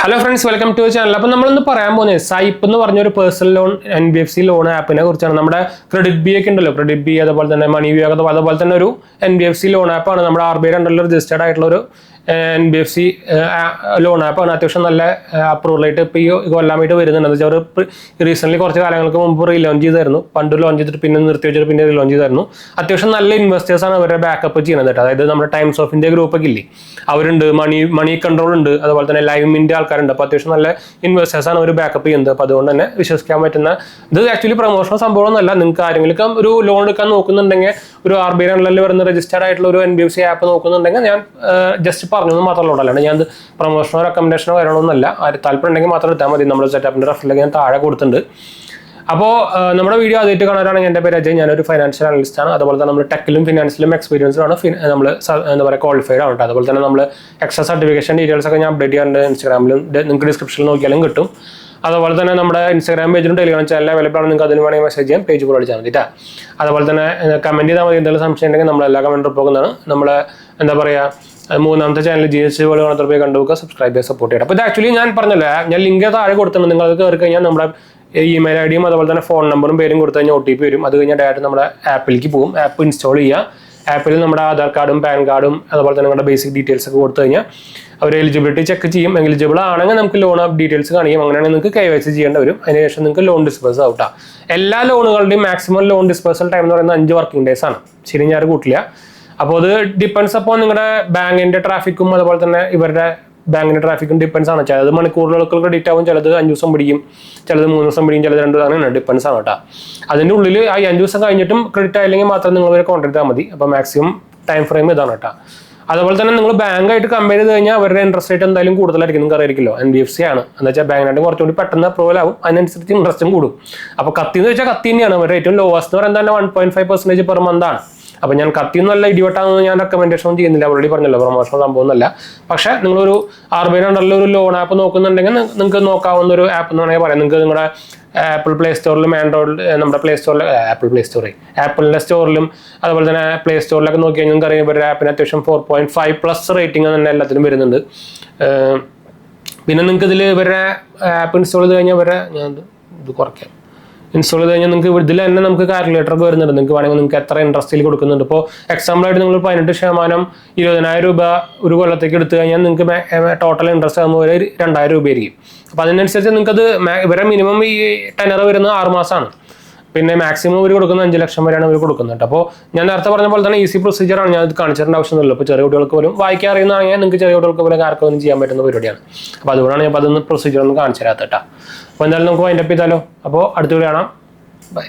Hello friends, welcome to channel. അപ്പോൾ നമ്മളിന്ന് പറയാൻ പോകുന്നത് സൈപ്പ് എന്ന് പറഞ്ഞൊരു പേഴ്സണൽ ലോൺ NBFC ലോൺ ആപ്പിനെ കുറിച്ചാണ്. നമ്മുടെ ക്രെഡിറ്റ് ബി ഒക്കെ ഉണ്ടല്ലോ, ക്രെഡിറ്റ് ബി അതുപോലെ തന്നെ മണി ബി ഒക്കെ അതുപോലെ തന്നെ ഒരു NBFC ലോൺ ആപ്പാണ്. നമ്മുടെ RBI അണ്ടറിൽ രജിസ്റ്റേർഡ് ആയിട്ടുള്ള ഒരു NBFC ലോൺ ആപ്പാണ്. അത്യാവശ്യം നല്ല അപ്രൂവലായിട്ട് ഇപ്പോൾ ഈ കൊല്ലാമായിട്ട് വരുന്നുണ്ട്. എന്താ വെച്ചാൽ അവർ റീസെൻ്റ്ലി കുറച്ച് കാലങ്ങൾക്ക് മുമ്പ് ലോഞ്ച് ചെയ്തായിരുന്നു. പണ്ട് ലോഞ്ച് ചെയ്തിട്ട് പിന്നെ നിർത്തി വെച്ചിട്ട് പിന്നെ ലോഞ്ച് ചെയ്തായിരുന്നു. അത്യാവശ്യം നല്ല ഇൻവെസ്റ്റേഴ്സാണ് അവരുടെ ബാക്കപ്പ് ചെയ്യുന്നത് കേട്ടോ. അതായത് നമ്മുടെ ടൈംസ് ഓഫ് ഇന്ത്യ ഗ്രൂപ്പൊക്കെ ഇല്ലേ, അവരുണ്ട്, മണി കൺട്രോൾ ഉണ്ട്, അതുപോലെ തന്നെ ലൈവ് മിൻ്റെ ആൾക്കാരുണ്ട്. അപ്പോൾ അത്യാവശ്യം നല്ല ഇൻവെസ്റ്റേഴ്സാണ് അവർ ബാക്കപ്പ് ചെയ്യുന്നത്. അപ്പോൾ അതുകൊണ്ട് തന്നെ വിശ്വസിക്കാൻ പറ്റുന്ന ഇത് ആക്ച്വലി പ്രൊമോഷണൽ സംഭവമൊന്നുമല്ല. നിങ്ങൾക്ക് ആരെങ്കിലും ഒരു ലോൺ എടുക്കാൻ നോക്കുന്നുണ്ടെങ്കിൽ, ഒരു RBI അണ്ടറിൽ വരുന്ന രജിസ്റ്റേർഡ് ആയിട്ടുള്ള ഒരു NBFC ആപ്പ് നോക്കുന്നുണ്ടെങ്കിൽ ഞാൻ ജസ്റ്റ് പറഞ്ഞത് മാത്രമല്ല, അല്ലാണ്ട് ഞാൻ പ്രൊമോഷനോ റെക്കമെൻഡേഷനോ വരണമെന്നല്ല. താല്പര്യം ഉണ്ടെങ്കിൽ മാത്രം എടുത്താൽ മതി. നമ്മുടെ സെറ്റപ്പിൻ്റെ റെഫറിലേക്ക് ഞാൻ താഴെ കൊടുത്തിട്ടുണ്ട്. അപ്പോൾ നമ്മുടെ വീഡിയോ ആദ്യമായിട്ട് കാണാനാണെങ്കിൽ എൻ്റെ പേര് അജയ്, ഞാനൊരു ഫൈനാൻഷ്യൽ അനലിസ്റ്റ് ആണ്. അതുപോലെ തന്നെ നമ്മൾ ടെക്കിലും ഫിനാൻസിലും എക്സ്പീരിയൻസിലാണ് നമ്മൾ എന്താ പറയുക ക്വാളിഫൈഡ് ആണ്. അതുപോലെ തന്നെ നമ്മൾ എക്സ്ട്രാ സർട്ടിഫിക്കേഷൻ ഡീറ്റെയിൽസ് ഒക്കെ ഞാൻ അപ്ഡേറ്റ് ചെയ്യാറുണ്ട്. ഇൻസ്റ്റാഗ്രാമിലും നിങ്ങൾക്ക് ഡിസ്ക്രിപ്ഷനിൽ നോക്കിയാലും കിട്ടും. അതുപോലെ തന്നെ നമ്മുടെ ഇൻസ്റ്റാഗ്രാം പേജിലും ടെലിഗ്രാം ചാനൽ അവൈലബിൾ ആണ്. നിങ്ങൾക്ക് അതിന് വേണമെങ്കിൽ മെസ്സേജ് ചെയ്യാം, പേജ് കൂടെ അടിച്ചാൽ മതിട്ടാ. അതുപോലെ തന്നെ കമൻറ്റ് ചെയ്താൽ മതി. എന്തെങ്കിലും സംശയം ഉണ്ടെങ്കിൽ നമ്മളെല്ലാ കമൻറ്റ് പോകുന്നതാണ്. നമ്മൾ എന്താ പറയുക മൂന്നാമത്തെ ചാനൽ GST വേൾഡ് കാണാത്ത പോയി കണ്ടുപോകുക, സബ്സ്ക്രൈബ് ചെയ്യുക, സപ്പോർട്ട് ചെയ്യുക. അപ്പോൾ ഇത് ആക്ച്വലി ഞാൻ പറഞ്ഞല്ലോ, ഞാൻ ലിങ്ക് താഴെ കൊടുത്തിട്ടുണ്ട്. നിങ്ങൾ അത് കയറി കഴിഞ്ഞാൽ നമ്മുടെ ഇമെയിൽ ID യും അതുപോലെ തന്നെ ഫോൺ നമ്പറും പേരും കൊടുത്തു കഴിഞ്ഞാൽ OTP വരും. അത് കഴിഞ്ഞാൽ ഡയറക്റ്റ് നമ്മുടെ ആപ്പിലേക്ക് പോകും. ആപ്പ് ഇൻസ്റ്റാൾ ചെയ്യുക. ആപ്പിൽ നമ്മുടെ ആധാർ കാർഡും പാൻ കാർഡും അതുപോലെ തന്നെ നിങ്ങളുടെ ബേസിക് ഡീറ്റെയിൽസ് ഒക്കെ കൊടുത്തു കഴിഞ്ഞാൽ അവർ എലിജിബിലിറ്റി ചെക്ക് ചെയ്യും. എലിജിബിൾ ആണെങ്കിൽ നമുക്ക് ലോൺ ഡീറ്റെയിൽസ് കാണിക്കും. അങ്ങനെയാണെങ്കിൽ നിങ്ങൾക്ക് KYC ചെയ്യേണ്ടി വരും. അതിനുശേഷം നിങ്ങൾക്ക് ലോൺ ഡിസ്പേഴ്സ് ആവട്ടാ. എല്ലാ ലോണുകളുടെയും മാക്സിമം ലോൺ ഡിസ്പേഴ്സൽ ടൈം എന്ന് പറയുന്നത് 5 വർക്കിംഗ് ഡേയ്സ് ആണ്. ശരി, ഞാൻ കൂട്ടില്ല. അപ്പോൾ അത് ഡിപ്പെൻഡ്സ് അപ്പോൾ നിങ്ങളുടെ ബാങ്കിന്റെ ട്രാഫിക്കും അതുപോലെ തന്നെ ഇവരുടെ ബാങ്കിന്റെ ട്രാഫിക്കും ഡിപ്പെൻസ് ആണ്. ചിലത് മണിക്കൂറുകൾക്ക് ക്രെഡിറ്റ് ആവും, ചിലത് 5 ദിവസം പിടിക്കും, ചിലത് 3 ദിവസം പിടിക്കും, ചിലത് 2 ദിവസം, അങ്ങനെയാണ് ഡിപ്പെൻസ് ആണ് കേട്ടോ. അതിൻ്റെ ഉള്ളിൽ ആ 5 ദിവസം കഴിഞ്ഞിട്ടും ക്രെഡിറ്റ് ആയില്ലെങ്കിൽ മാത്രം നിങ്ങൾ ഇവരെ കോൺടാക്ട് ചെയ്താൽ മതി. അപ്പോൾ മാക്സിമം ടൈം ഫ്രെയിം ഇതാണ് കേട്ടോ. അതുപോലെ തന്നെ നിങ്ങൾ ബാങ്കായിട്ട് കമ്പയർ ചെയ്ത് കഴിഞ്ഞാൽ അവരുടെ ഇൻട്രസ്റ്റ് റേറ്റ് എന്തായാലും കൂടുതലായിരിക്കും. നിങ്ങൾക്ക് അറിയാമല്ലോ, NBFC ആണ് എന്ന് വെച്ചാൽ ബാങ്കിനായിട്ട് കുറച്ചുകൂടി പെട്ടെന്ന് അപ്രൂവൽ ആവും, അതിനനുസരിച്ച് ഇൻട്രസ്റ്റും കൂടും. അപ്പോൾ കത്തി എന്ന് വെച്ചാൽ കത്തി തന്നെയാണ്. അവരുടെ ഏറ്റവും ലോവസ്റ്റ് എന്ന് പറയുന്നത് തന്നെ 1.5% പെർ മന്ത് ആണ്. അപ്പോൾ ഞാൻ കത്തി നല്ല ഇടിവട്ടാണെന്ന് ഞാൻ റെക്കമെൻഡേഷൻ ഒന്നും ചെയ്യുന്നില്ല, ഓൾറെഡി പറഞ്ഞല്ലോ, പ്രൊമോഷണൽ സംഭവമൊന്നുമല്ല. പക്ഷേ നിങ്ങളൊരു RBI അണ്ടറിൽ ഒരു ലോൺ ആപ്പ് നോക്കുന്നുണ്ടെങ്കിൽ നിങ്ങൾക്ക് നോക്കാവുന്ന ഒരു ആപ്പ് എന്ന് വേണമെങ്കിൽ പറയാം. നിങ്ങൾക്ക് നിങ്ങളുടെ ആപ്പിൾ പ്ലേ സ്റ്റോറിലും ആൻഡ്രോയിഡ് നമ്മുടെ പ്ലേ സ്റ്റോറിൽ ആപ്പിളിൻ്റെ സ്റ്റോറിലും അതുപോലെ തന്നെ പ്ലേ സ്റ്റോറിലൊക്കെ നോക്കി കഴിഞ്ഞാൽ നിങ്ങൾക്ക് അറിയാം ഇവരുടെ ആപ്പിന് അത്യാവശ്യം 4.5+ റേറ്റിംഗ് തന്നെ എല്ലാത്തിനും വരുന്നുണ്ട്. പിന്നെ നിങ്ങൾക്ക് ഇതിൽ ഇവരുടെ ആപ്പ് ഇൻസ്റ്റാൾ ചെയ്ത് കഴിഞ്ഞാൽ ഞാൻ ഇത് കുറയ്ക്കാം. ഇൻസ്റ്റാൾ ചെയ്ത് കഴിഞ്ഞാൽ നിങ്ങൾക്ക് ഇതിൽ തന്നെ നമുക്ക് കാൽക്കുലേറ്റർ ഒക്കെ വരുന്നുണ്ട്. നിങ്ങൾക്ക് വേണമെങ്കിൽ നിങ്ങൾക്ക് എത്ര ഇൻട്രസ്റ്റിൽ കൊടുക്കുന്നുണ്ട്. ഇപ്പോൾ എക്സാമ്പിളായിട്ട് നിങ്ങൾ 18% 20,000 രൂപ ഒരു കൊല്ലത്തേക്ക് എടുത്തു കഴിഞ്ഞാൽ നിങ്ങൾക്ക് ടോട്ടൽ ഇൻട്രസ്റ്റ് ആകുമ്പോൾ 2,000 രൂപയായിരിക്കും. അപ്പോൾ അതിനനുസരിച്ച് നിങ്ങൾക്കത് ഇവരെ മിനിമം ഈ ടെനർ വരുന്നത് 6 മാസമാണ്. പിന്നെ മാക്സിമം അവർ കൊടുക്കുന്ന 5 ലക്ഷം വരെയാണ് അവർ കൊടുക്കുന്നത്. അപ്പോൾ ഞാൻ നേരത്തെ പറഞ്ഞ പോലെ തന്നെ ഈസി പ്രൊസീജിയറാണ്. ഞാൻ ഇത് കാണിച്ചിട്ട് ആവശ്യമൊന്നുമില്ല. ഇപ്പോൾ ചെറിയ കുട്ടികൾക്ക് പോലും വായിക്കാൻ അറിയുന്നതാണെങ്കിൽ നിങ്ങൾക്ക് ചെറിയ കുട്ടികൾക്ക് പോലും ആർക്കൊന്നും ചെയ്യാൻ പറ്റുന്ന പരിപാടിയാണ്. അപ്പോൾ അതുകൊണ്ടാണ് ഞാൻ അതൊന്ന് പ്രൊസീജിയർ ഒന്ന് കാണിച്ചു തരാത്ത കേട്ടോ. അപ്പോൾ എന്തായാലും നമുക്ക് വൈൻഡപ്പ് ചെയ്താലോ. അപ്പോൾ അടുത്ത വീഡിയോ കാണാം. ബൈ.